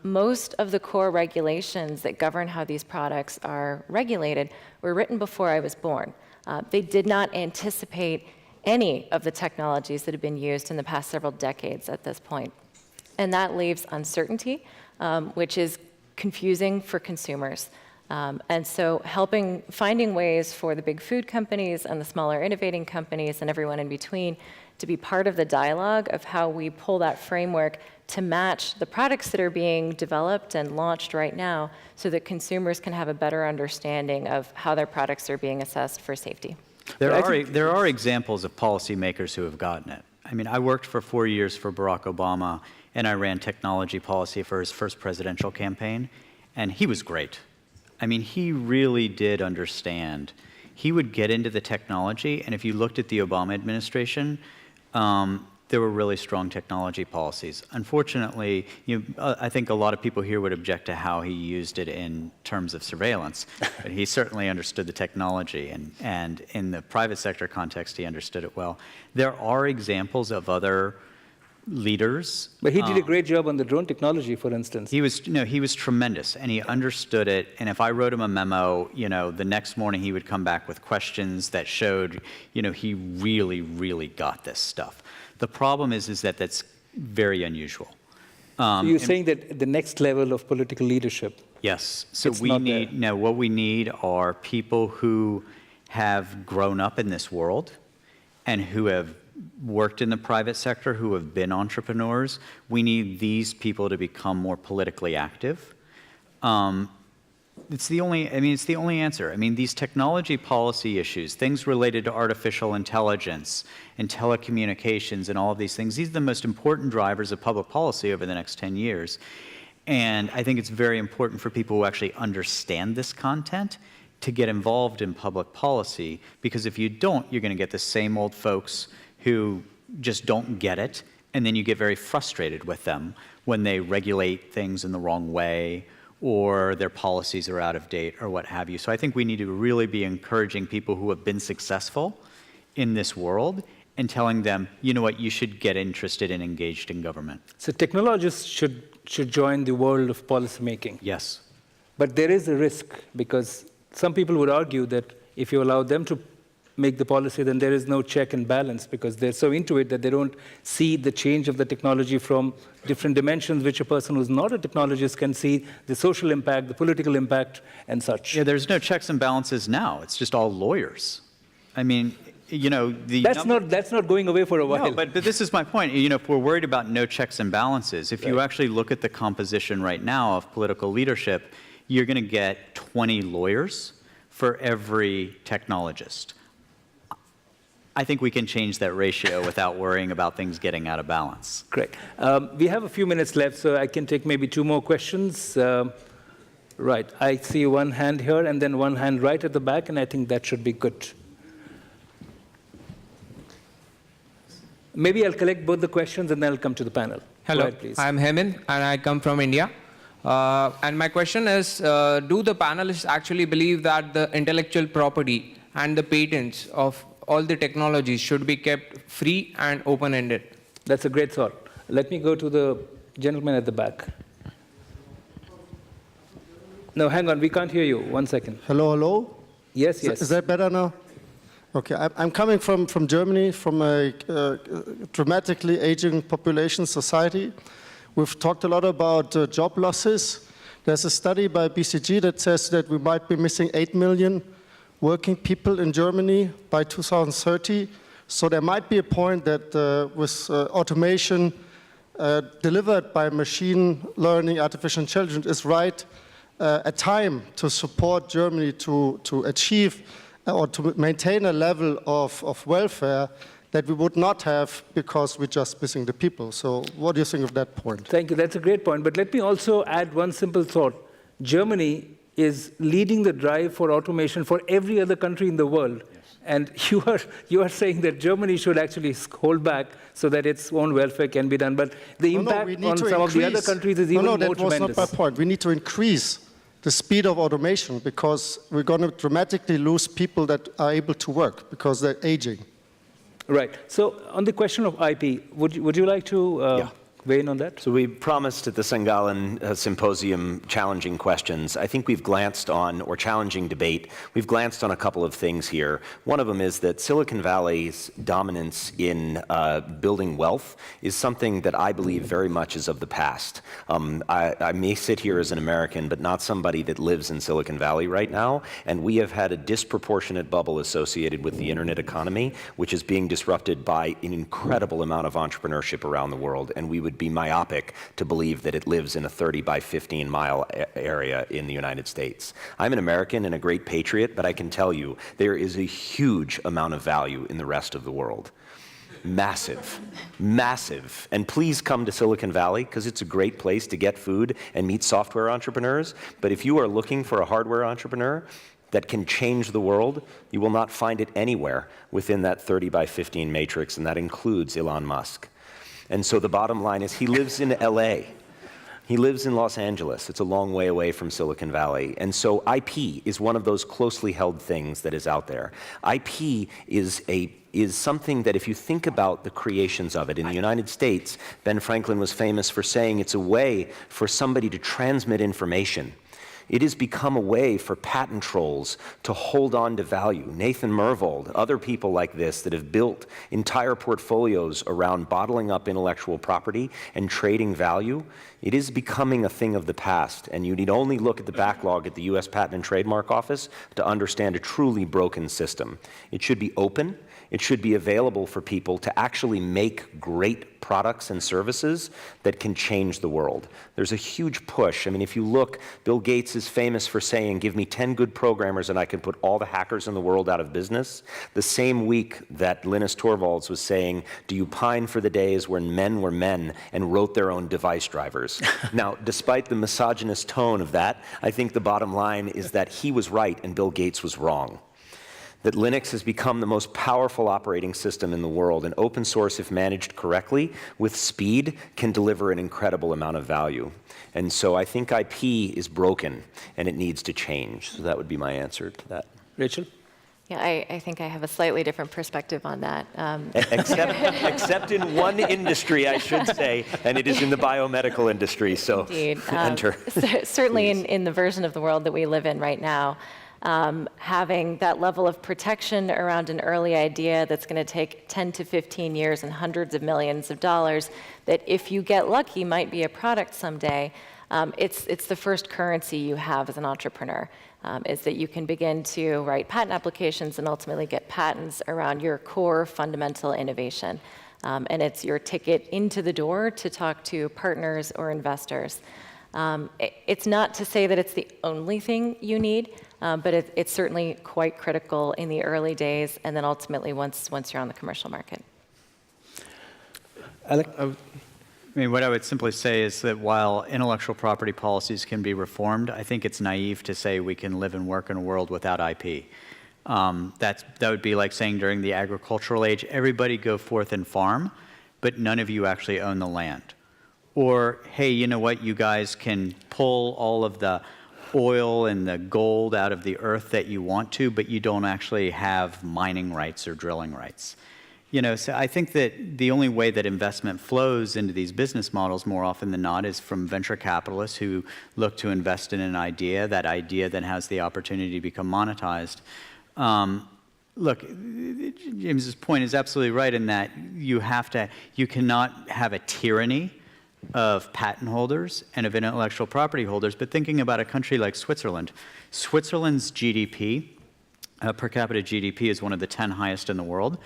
most of the core regulations that govern how these products are regulated were written before I was born. They did not anticipate any of the technologies that have been used in the past several decades at this point. And that leaves uncertainty, which is confusing for consumers. And so finding ways for the big food companies and the smaller innovating companies and everyone in between to be part of the dialogue of how we pull that framework to match the products that are being developed and launched right now so that consumers can have a better understanding of how their products are being assessed for safety. There are examples of policymakers who have gotten it. I mean, I worked for 4 years for Barack Obama, and I ran technology policy for his first presidential campaign, and he was great. I mean, he really did understand. He would get into the technology, and if you looked at the Obama administration, there were really strong technology policies. Unfortunately, I think a lot of people here would object to how he used it in terms of surveillance, but he certainly understood the technology, and in the private sector context, he understood it well. There are examples of other leaders. But he did a great job on the drone technology, for instance. He was tremendous, and he understood it. And if I wrote him a memo, the next morning he would come back with questions that showed, he really, really got this stuff. The problem is that that's very unusual. So you're saying that the next level of political leadership? Yes. So what we need are people who have grown up in this world and who have worked in the private sector, who have been entrepreneurs. We need these people to become more politically active. It's the only answer. I mean, these technology policy issues, things related to artificial intelligence and telecommunications and all of these things, these are the most important drivers of public policy over the next 10 years. And I think it's very important for people who actually understand this content to get involved in public policy, because if you don't, you're going to get the same old folks who just don't get it, and then you get very frustrated with them when they regulate things in the wrong way or their policies are out of date or what have you. So I think we need to really be encouraging people who have been successful in this world and telling them, you know what, you should get interested and engaged in government. So technologists should join the world of policymaking. Yes. But there is a risk, because some people would argue that if you allow them to make the policy, then there is no check and balance, because they're so into it that they don't see the change of the technology from different dimensions, which a person who's not a technologist can see: the social impact, the political impact, and such. Yeah, there's no checks and balances now. It's just all lawyers. I mean, that's not going away for a while. No, but this is my point. If we're worried about no checks and balances, if you actually look at the composition right now of political leadership, you're going to get 20 lawyers for every technologist. I think we can change that ratio without worrying about things getting out of balance. Great. We have a few minutes left, so I can take maybe 2 more questions. Right, I see one hand here and then one hand right at the back, and I think that should be good. Maybe I'll collect both the questions and then I'll come to the panel. Hello, ahead, please. I'm Hemin and I come from India. And my question is, do the panelists actually believe that the intellectual property and the patents of all the technologies should be kept free and open-ended? That's a great thought. Let me go to the gentleman at the back. No, hang on, we can't hear you. 1 second. Hello, hello? Yes, yes. Is that better now? Okay, I'm coming from Germany, from a dramatically aging population society. We've talked a lot about job losses. There's a study by BCG that says that we might be missing 8 million working people in Germany by 2030. So there might be a point that with automation delivered by machine learning, artificial intelligence is right a time to support Germany to achieve or to maintain a level of welfare that we would not have because we're just missing the people. So what do you think of that point? Thank you. That's a great point. But let me also add one simple thought. Germany is leading the drive for automation for every other country in the world. Yes. And you are saying that Germany should actually hold back so that its own welfare can be done. But the impact on some of the other countries is even more tremendous. No, that was not my point. We need to increase the speed of automation because we're going to dramatically lose people that are able to work because they're aging. Right. So on the question of IP, would you like to weigh in on that? So we promised at the Gallen Symposium challenging questions. I think we've glanced on, or challenging debate, we've glanced on a couple of things here. One of them is that Silicon Valley's dominance in building wealth is something that I believe very much is of the past. I may sit here as an American, but not somebody that lives in Silicon Valley right now, and we have had a disproportionate bubble associated with the internet economy, which is being disrupted by an incredible amount of entrepreneurship around the world, and we would be myopic to believe that it lives in a 30 by 15 mile area in the United States. I'm an American and a great patriot, but I can tell you there is a huge amount of value in the rest of the world. Massive, massive. And please come to Silicon Valley because it's a great place to get food and meet software entrepreneurs. But if you are looking for a hardware entrepreneur that can change the world, you will not find it anywhere within that 30 by 15 matrix, and that includes Elon Musk. And so the bottom line is he lives in LA. He lives in Los Angeles. It's a long way away from Silicon Valley. And so IP is one of those closely held things that is out there. IP is something that if you think about the creations of it, in the United States, Ben Franklin was famous for saying it's a way for somebody to transmit information. It has become a way for patent trolls to hold on to value. Nathan Myhrvold, other people like this that have built entire portfolios around bottling up intellectual property and trading value, it is becoming a thing of the past. And you need only look at the backlog at the US Patent and Trademark Office to understand a truly broken system. It should be open. It should be available for people to actually make great products and services that can change the world. There's a huge push. I mean, if you look, Bill Gates is famous for saying, give me 10 good programmers and I can put all the hackers in the world out of business. The same week that Linus Torvalds was saying, do you pine for the days when men were men and wrote their own device drivers? Now, despite the misogynist tone of that, I think the bottom line is that he was right and Bill Gates was wrong. That Linux has become the most powerful operating system in the world, and open source, if managed correctly, with speed, can deliver an incredible amount of value. And so I think IP is broken, and it needs to change. So that would be my answer to that. Rachel? Yeah, I think I have a slightly different perspective on that. Except in one industry, I should say, and it is in the biomedical industry, so Indeed. enter. Certainly in the version of the world that we live in right now, having that level of protection around an early idea that's going to take 10 to 15 years and hundreds of millions of dollars, that if you get lucky might be a product someday, it's the first currency you have as an entrepreneur, is that you can begin to write patent applications and ultimately get patents around your core fundamental innovation. And it's your ticket into the door to talk to partners or investors. It's not to say that it's the only thing you need, but it's certainly quite critical in the early days, and then ultimately once you're on the commercial market. Alec? I mean, what I would simply say is that while intellectual property policies can be reformed, I think it's naive to say we can live and work in a world without IP. That would be like saying during the agricultural age, everybody go forth and farm, but none of you actually own the land. Or, hey, you know what, you guys can pull all of the oil and the gold out of the earth that you want to, but you don't actually have mining rights or drilling rights. You know, so I think that the only way that investment flows into these business models more often than not is from venture capitalists who look to invest in an idea. That idea then has the opportunity to become monetized. Look, James's point is absolutely right in that you cannot have a tyranny of patent holders and of intellectual property holders. But thinking about a country like Switzerland, Switzerland's GDP, per capita GDP, is one of the 10 highest in the world,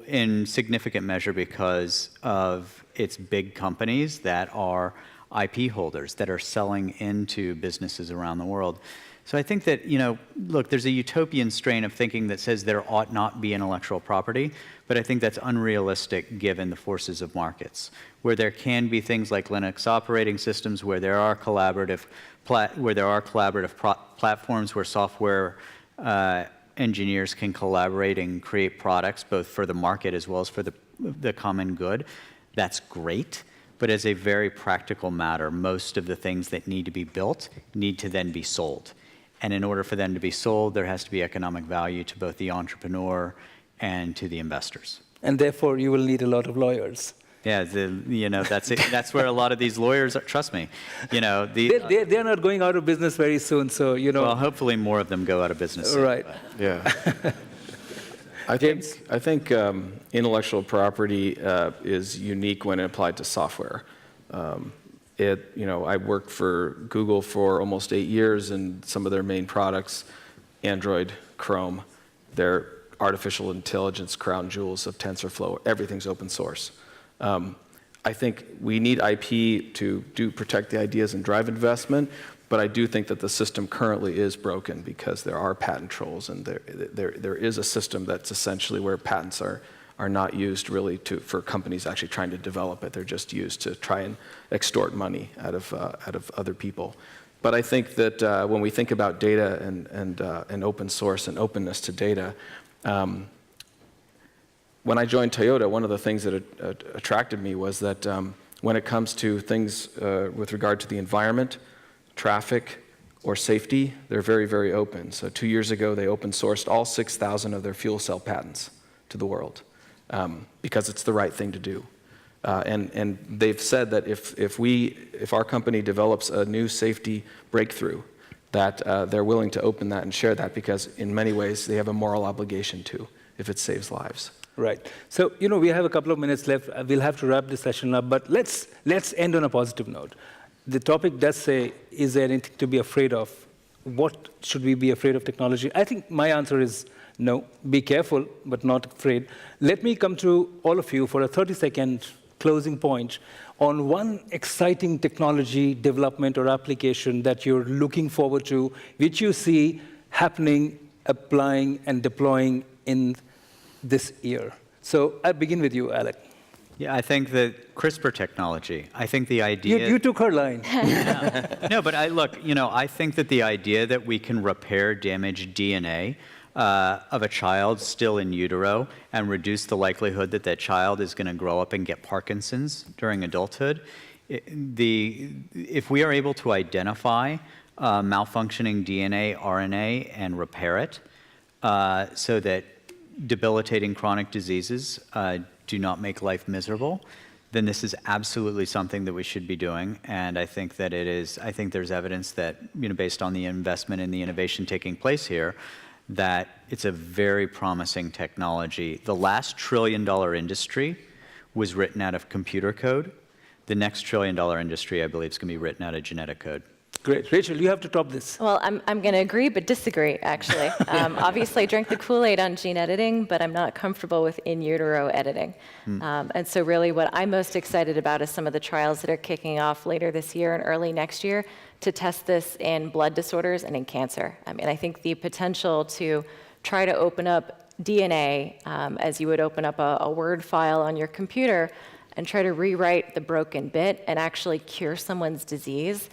in significant measure because of its big companies that are IP holders, that are selling into businesses around the world. So I think that, you know, look, there's a utopian strain of thinking that says there ought not be intellectual property, but I think that's unrealistic given the forces of markets, where there can be things like Linux operating systems, where there are collaborative platforms where software engineers can collaborate and create products both for the market as well as for the common good. That's great. But as a very practical matter, most of the things that need to be built need to then be sold. And in order for them to be sold, there has to be economic value to both the entrepreneur and to the investors. And therefore, you will need a lot of lawyers. Yeah, you know, that's it. That's where a lot of these lawyers are, trust me, you know. They're not going out of business very soon, so, you know. Well, hopefully more of them go out of business soon. Right. Yeah. I think intellectual property is unique when applied to software. You know, I worked for Google for almost 8 years, and some of their main products, Android, Chrome, their artificial intelligence crown jewels of TensorFlow, everything's open source. I think we need IP to protect the ideas and drive investment, but I do think that the system currently is broken because there are patent trolls, and there is a system that's essentially where patents are not used really for companies actually trying to develop it. They're just used to try and extort money out of other people. But I think that when we think about data and open source and openness to data, when I joined Toyota, one of the things that attracted me was that when it comes to things with regard to the environment, traffic, or safety, they're very, very open. So 2 years ago, they open sourced all 6,000 of their fuel cell patents to the world because it's the right thing to do. And they've said that if our company develops a new safety breakthrough, that they're willing to open that and share that because in many ways they have a moral obligation to if it saves lives. Right. So, you know, we have a couple of minutes left. We'll have to wrap this session up, but let's end on a positive note. The topic does say, is there anything to be afraid of? What should we be afraid of technology? I think my answer is no. Be careful, but not afraid. Let me come to all of you for a 30-second closing point on one exciting technology development or application that you're looking forward to, which you see happening, applying, and deploying in this year. So I'll begin with you, Alec. Yeah, I think that CRISPR technology, I think the idea... You took her line. No, but I think that the idea that we can repair damaged DNA of a child still in utero and reduce the likelihood that that child is going to grow up and get Parkinson's during adulthood, if we are able to identify malfunctioning DNA, RNA, and repair it so that debilitating chronic diseases do not make life miserable, then this is absolutely something that we should be doing. And I think that I think there's evidence that, based on the investment and the innovation taking place here, that it's a very promising technology. The last $1 trillion industry was written out of computer code. The next $1 trillion industry, I believe, is going to be written out of genetic code. Great. Rachel, you have to top this. Well, I'm going to agree but disagree, actually. Obviously, I drank the Kool-Aid on gene editing, but I'm not comfortable with in utero editing. And so really what I'm most excited about is some of the trials that are kicking off later this year and early next year to test this in blood disorders and in cancer. I mean, I think the potential to try to open up DNA as you would open up a Word file on your computer and try to rewrite the broken bit and actually cure someone's disease,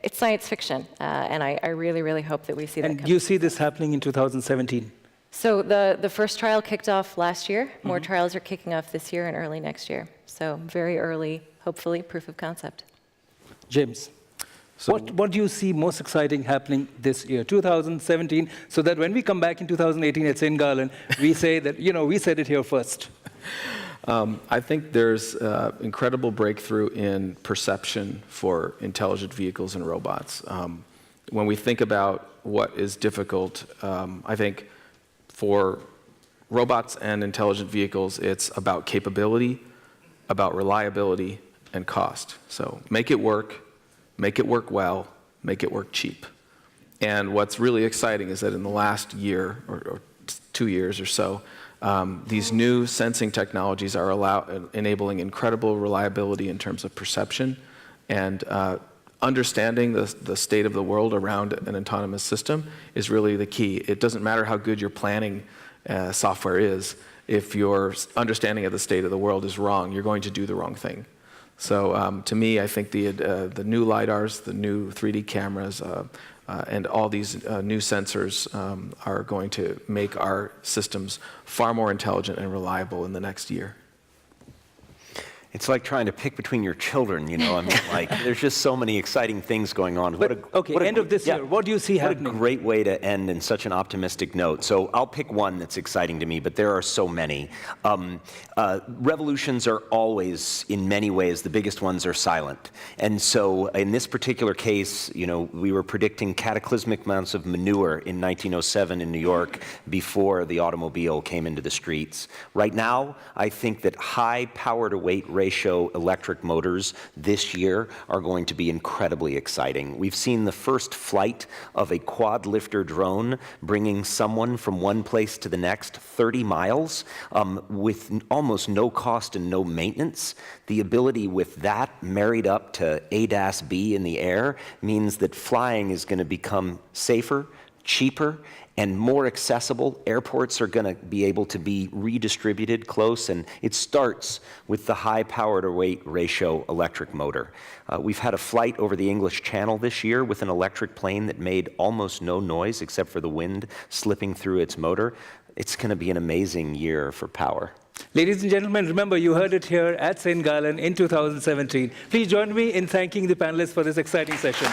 it's science fiction, and I really, really hope that we see that. And you see this happening in 2017? So the first trial kicked off last year. More trials are kicking off this year and early next year. So very early, hopefully, proof of concept. James, So what do you see most exciting happening this year, 2017, so that when we come back in 2018 at St. Gallen, we say that, we said it here first? I think there's incredible breakthrough in perception for intelligent vehicles and robots. When we think about what is difficult, I think for robots and intelligent vehicles, it's about capability, about reliability, and cost. So make it work well, make it work cheap. And what's really exciting is that in the last year or 2 years or so, these new sensing technologies are enabling incredible reliability in terms of perception and understanding the state of the world around an autonomous system is really the key. It doesn't matter how good your planning software is. If your understanding of the state of the world is wrong, you're going to do the wrong thing. So to me, I think the new LiDARs, the new 3D cameras, and all these new sensors are going to make our systems far more intelligent and reliable in the next year. It's like trying to pick between your children, I mean, like, there's just so many exciting things going on. End of this year, what do you see happening? What a great way to end in such an optimistic note. So I'll pick one that's exciting to me, but there are so many. Revolutions are always, in many ways, the biggest ones are silent. And so in this particular case, we were predicting cataclysmic amounts of manure in 1907 in New York before the automobile came into the streets. Right now, I think that high power-to-weight ratio electric motors this year are going to be incredibly exciting. We've seen the first flight of a quad lifter drone bringing someone from one place to the next 30 miles with almost no cost and no maintenance. The ability with that married up to ADAS-B in the air means that flying is going to become safer, cheaper, and more accessible. Airports are going to be able to be redistributed close, and it starts with the high power-to-weight ratio electric motor. We've had a flight over the English Channel this year with an electric plane that made almost no noise except for the wind slipping through its motor. It's going to be an amazing year for power. Ladies and gentlemen, remember, you heard it here at St. Gallen in 2017. Please join me in thanking the panelists for this exciting session.